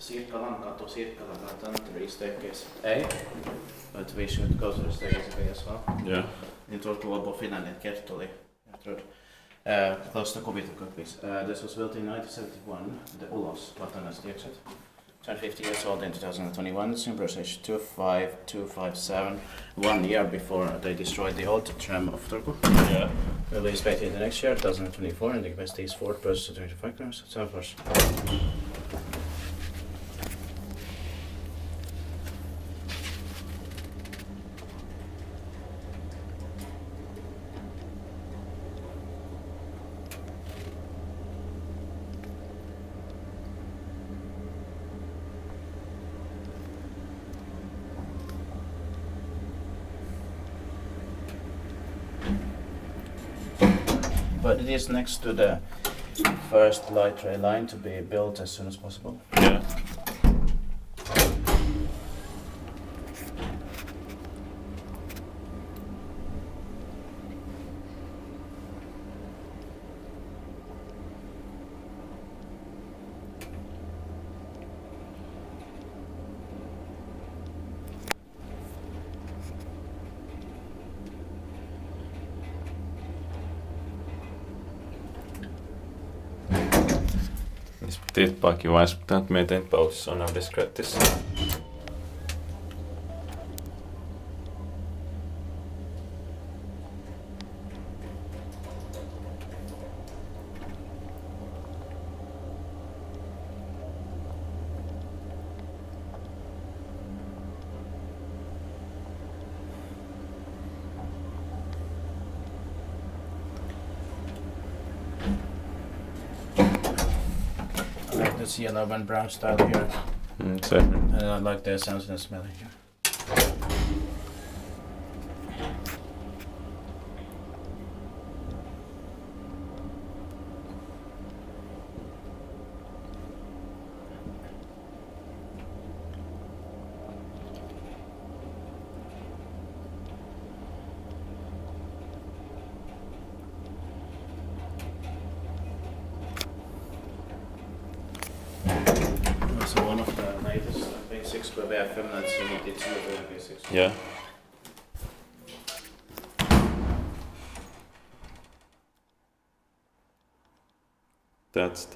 Sirkkalankatu, 3 staircase A, but we should go to the staircase B as well. Yeah. In Turku, above Finland, in Kertoli, close to Kuvitukopis. This was built in 1971, the ULOS, modernized exit. Turned 50 years old in 2021, it's in process 25257, 1 year before they destroyed the old tram of Turku. Yeah. We'll be inspected the next year, 2024, and the capacity is 4 persons to 25 grams. So of course. But it is next to the first light rail line to be built as soon as possible. Yeah. Tittbaki var att med en paus såna discretis. This yellow and brown style here. And I like the sounds and smell here. So one of the latest basics where we have Finland, so we did two of the basics. Yeah. That's